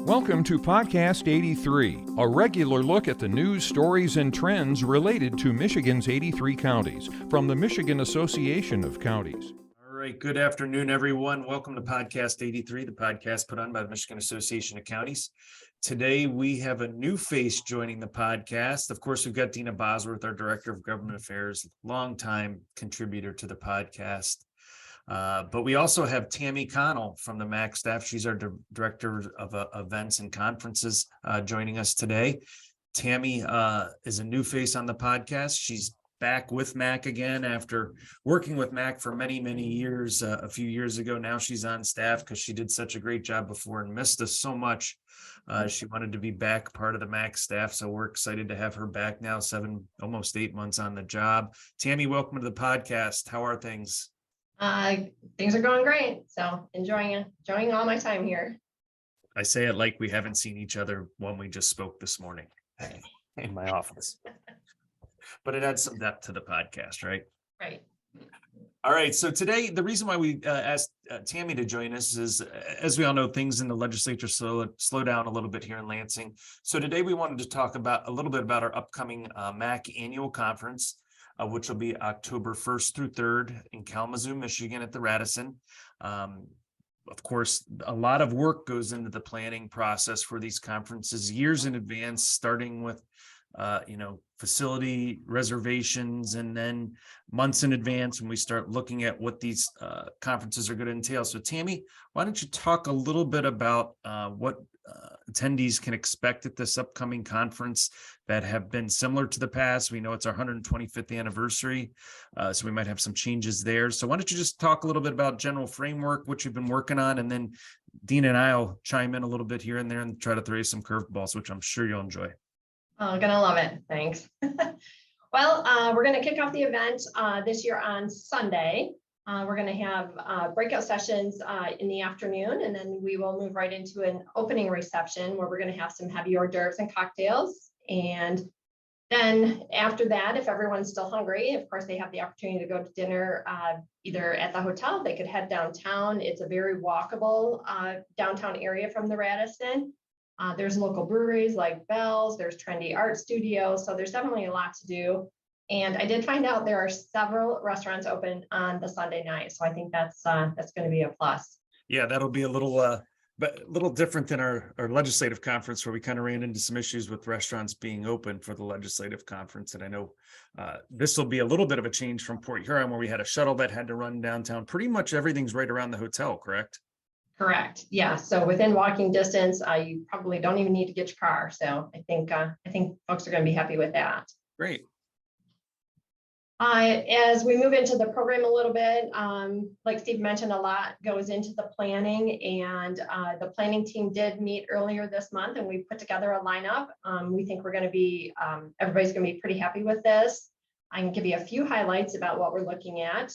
Welcome to Podcast 83, a regular look at the news, stories, and trends related to Michigan's 83 counties from the Michigan Association of Counties. All right, good afternoon, everyone. Welcome to Podcast 83, the podcast put on by the Michigan Association of Counties. Today, we have a new face joining the podcast. Of course, we've got Deena Bosworth, our Director of Government Affairs, longtime contributor to the podcast. But we also have Tammi Connell from the MAC staff. She's our Director of Events and Conferences joining us today. Tammi is a new face on the podcast. She's back with MAC again after working with MAC for many, many years. A few years ago now, she's on staff because she did such a great job before and missed us so much. She wanted to be back part of the MAC staff, so we're excited to have her back now, almost 8 months on the job. Tammi, welcome to the podcast. How are things? Things are going great, so enjoying all my time here. I say it like we haven't seen each other when we just spoke this morning in my office, but it adds some depth to the podcast, right? Right. All right. So today, the reason why we asked Tammi to join us is, as we all know, things in the legislature slow down a little bit here in Lansing. So today we wanted to talk a little bit about our upcoming MAC annual conference, which will be October 1st through 3rd in Kalamazoo, Michigan at the Radisson. Of course, a lot of work goes into the planning process for these conferences years in advance, starting with facility reservations, and then months in advance when we start looking at what these conferences are going to entail. So Tammi, why don't you talk a little bit about what attendees can expect at this upcoming conference that have been similar to the past? We know it's our 125th anniversary, so we might have some changes there. So why don't you just talk a little bit about general framework, what you've been working on, and then Deena and I will chime in a little bit here and there and try to throw you some curveballs, which I'm sure you'll enjoy. Oh, gonna love it. Thanks. Well, we're going to kick off the event this year on Sunday. We're going to have breakout sessions in the afternoon, and then we will move right into an opening reception where we're going to have some heavy hors d'oeuvres and cocktails. And then after that, if everyone's still hungry, of course, they have the opportunity to go to dinner either at the hotel. They could head downtown. It's a very walkable downtown area from the Radisson. There's local breweries like Bell's, there's trendy art studios, so there's definitely a lot to do. And I did find out there are several restaurants open on the Sunday night, so I think that's going to be a plus. Yeah, that'll be a little different than our legislative conference, where we kind of ran into some issues with restaurants being open for the legislative conference. And I know this will be a little bit of a change from Port Huron, where we had a shuttle that had to run downtown. Pretty much everything's right around the hotel, correct? Correct. Yeah. So within walking distance, you probably don't even need to get your car. So I think folks are going to be happy with that. Great. As we move into the program a little bit, like Steve mentioned, a lot goes into the planning, and the planning team did meet earlier this month, and we put together a lineup. We think we're going to be, everybody's going to be pretty happy with this. I can give you a few highlights about what we're looking at.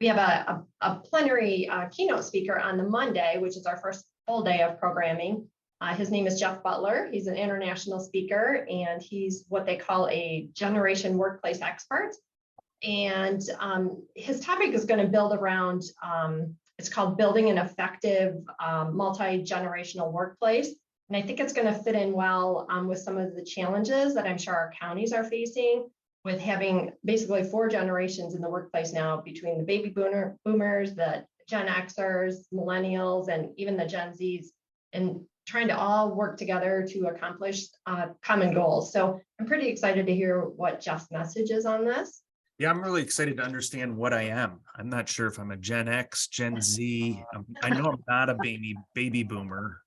We have a plenary keynote speaker on the Monday, which is our first full day of programming. His name is Jeff Butler. He's an international speaker, and he's what they call a generation workplace expert. And his topic is going to build around, it's called Building an Effective Multi-Generational Workplace. And I think it's going to fit in well with some of the challenges that I'm sure our counties are facing, with having basically 4 generations in the workplace now, between the baby boomers, the Gen Xers, millennials, and even the Gen Zs, and trying to all work together to accomplish common goals. So I'm pretty excited to hear what Jeff's message is on this. Yeah, I'm really excited to understand what I am. I'm not sure if I'm a Gen X, Gen Z. I know I'm not a baby boomer,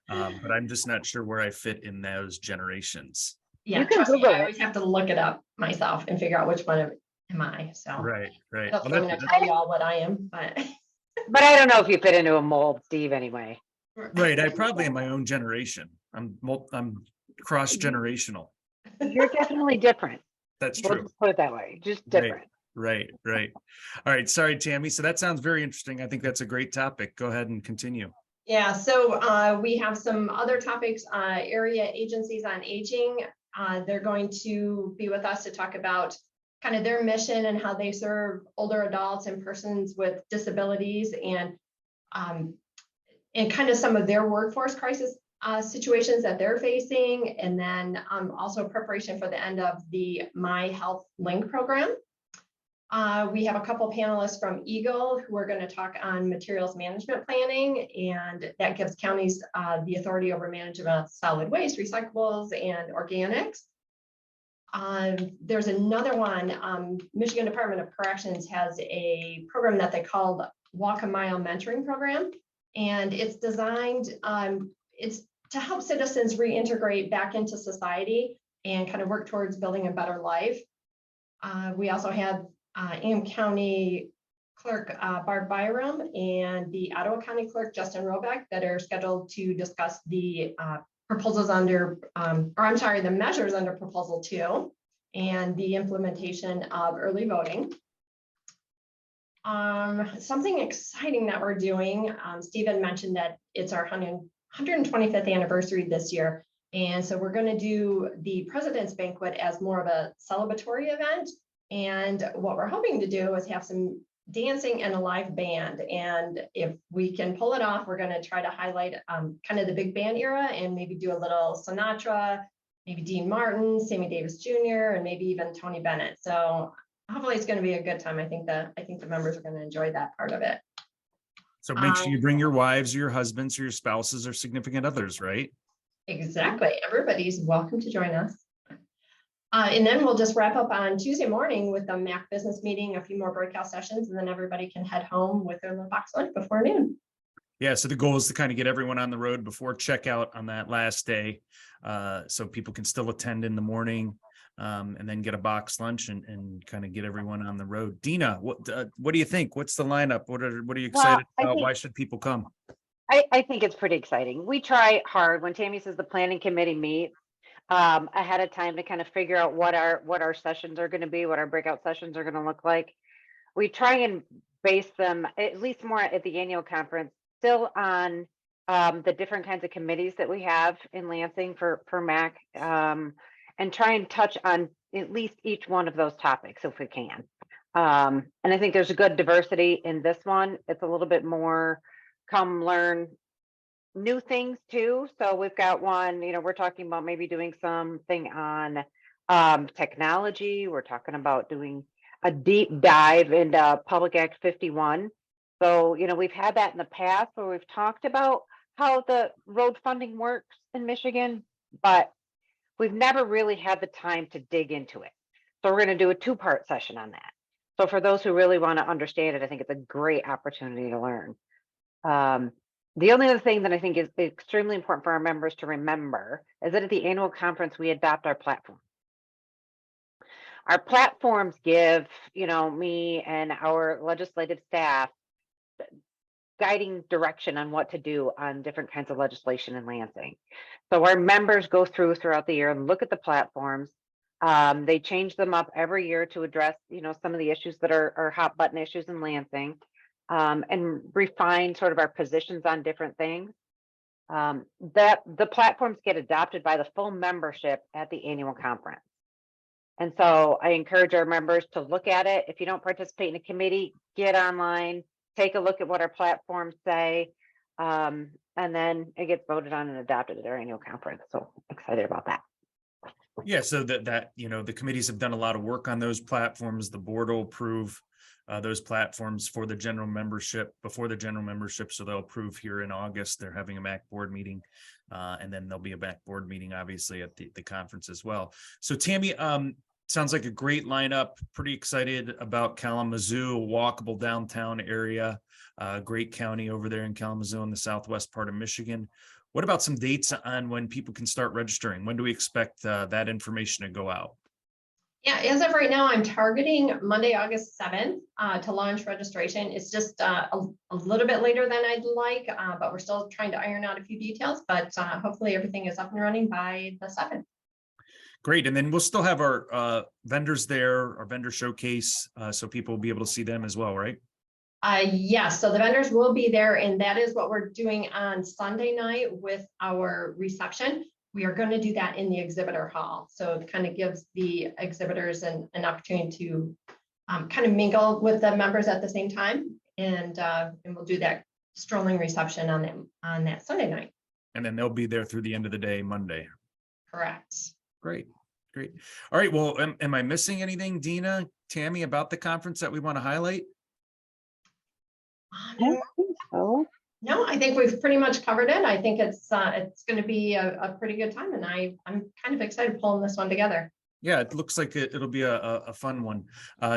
but I'm just not sure where I fit in those generations. Yeah, trust me, I always have to look it up myself and figure out which one am I. So right. I'm going to tell you all what I am, but I don't know if you fit into a mold, Steve. Anyway, right. I probably am my own generation. I'm cross generational. You're definitely different. That's true. Let's put it that way. Just different. Right. All right. Sorry, Tammi. So that sounds very interesting. I think that's a great topic. Go ahead and continue. Yeah. So we have some other topics. Area agencies on aging. They're going to be with us to talk about kind of their mission and how they serve older adults and persons with disabilities. And and kind of some of their workforce crisis situations that they're facing, and then also preparation for the end of the My Health Link program. We have a couple panelists from Eagle who are going to talk on materials management planning, and that gives counties the authority over management of solid waste, recyclables, and organics. There's another one. Michigan Department of Corrections has a program that they called Walk a Mile Mentoring Program, and it's designed, it's to help citizens reintegrate back into society and kind of work towards building a better life. We also have Am County Clerk Barb Byram and the Ottawa County Clerk Justin Robeck that are scheduled to discuss the proposals under, the measures under Proposal 2 and the implementation of early voting. Something exciting that we're doing, Stephan mentioned that it's our 125th anniversary this year. And so we're going to do the President's Banquet as more of a celebratory event. And what we're hoping to do is have some dancing and a live band. And if we can pull it off, we're going to try to highlight kind of the big band era and maybe do a little Sinatra, maybe Dean Martin, Sammy Davis Jr., and maybe even Tony Bennett. So hopefully it's going to be a good time. I think the members are going to enjoy that part of it. So make sure you bring your wives or your husbands or your spouses or significant others, right? Exactly. Everybody's welcome to join us. And then we'll just wrap up on Tuesday morning with the MAC business meeting, a few more breakout sessions, and then everybody can head home with their little box lunch before noon. Yeah, so the goal is to kind of get everyone on the road before checkout on that last day, so people can still attend in the morning, and then get a box lunch and kind of get everyone on the road. Deena, what do you think? What's the lineup? What are you excited about? Why should people come? I think it's pretty exciting. We try hard when Tammy says the planning committee meets ahead of time to kind of figure out what our sessions are going to be, what our breakout sessions are going to look like. We try and base them, at least more at the annual conference, still on the different kinds of committees that we have in Lansing for MAC, and try and touch on at least each one of those topics if we can. And I think there's a good diversity in this one. It's a little bit more come learn new things too. So we've got one, we're talking about maybe doing something on technology. We're talking about doing a deep dive into Public Act 51. So, we've had that in the past where we've talked about how the road funding works in Michigan, but we've never really had the time to dig into it. So we're going to do a 2-part session on that. So for those who really want to understand it, I think it's a great opportunity to learn. The only other thing that I think is extremely important for our members to remember is that at the annual conference, we adopt our platform. Our platforms give, me and our legislative staff guiding direction on what to do on different kinds of legislation in Lansing. So our members go throughout the year and look at the platforms. They change them up every year to address, some of the issues that are hot button issues in Lansing, and refine sort of our positions on different things. That the platforms get adopted by the full membership at the annual conference. And so I encourage our members to look at it. If you don't participate in a committee, get online, take a look at what our platforms say, and then it gets voted on and adopted at our annual conference. So excited about that. Yeah, so that the committees have done a lot of work on those platforms. The board will approve those platforms for the general membership before the general membership. So they'll approve here in August. They're having a MAC board meeting, and then there'll be a MAC board meeting, obviously, at the conference as well. So Tammy, sounds like a great lineup. Pretty excited about Kalamazoo, a walkable downtown area, great county over there in Kalamazoo in the southwest part of Michigan. What about some dates on when people can start registering? When do we expect that information to go out? Yeah, as of right now, I'm targeting Monday, August 7th to launch registration. It's just a little bit later than I'd like, but we're still trying to iron out a few details, but hopefully everything is up and running by the 7th. Great. And then we'll still have our vendors there, our vendor showcase, so people will be able to see them as well, right? Yes, so the vendors will be there, and that is what we're doing on Sunday night with our reception. We are going to do that in the exhibitor hall. So it kind of gives the exhibitors an opportunity to kind of mingle with the members at the same time. And we'll do that strolling reception on that Sunday night. And then they'll be there through the end of the day, Monday. Correct. Great. All right. Well, am I missing anything, Deena, Tammi, about the conference that we want to highlight? I don't think so. No, I think we've pretty much covered it. I think it's going to be a pretty good time, and I'm kind of excited pulling this one together. Yeah, it looks like it'll be a fun one.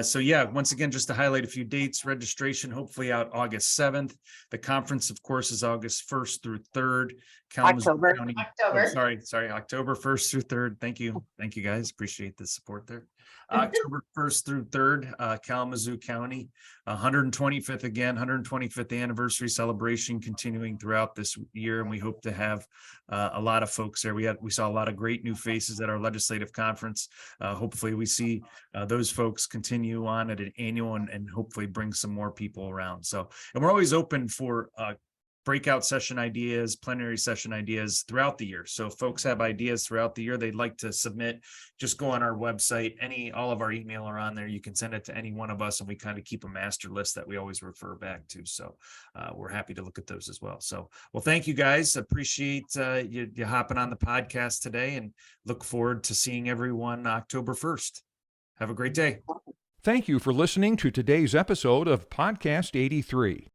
So yeah, once again, just to highlight a few dates, registration hopefully out August 7th. The conference, of course, is August 1st through 3rd. Kalamazoo October. County- October. Oh, sorry, October 1st through 3rd. Thank you guys. Appreciate the support there. October 1st through 3rd, Kalamazoo County, 125th again, 125th anniversary celebration continuing throughout this year. And we hope to have a lot of folks there. We saw a lot of great new faces at our legislative conference. Hopefully we see those folks continue on at an annual and hopefully bring some more people around. So, and we're always open for breakout session ideas, plenary session ideas throughout the year. So if folks have ideas throughout the year they'd like to submit, just go on our website. All of our email are on there. You can send it to any one of us, and we kind of keep a master list that we always refer back to. So we're happy to look at those as well. So, well, thank you guys. Appreciate you hopping on the podcast today, and look forward to seeing everyone October 1st. Have a great day. Thank you for listening to today's episode of Podcast 83.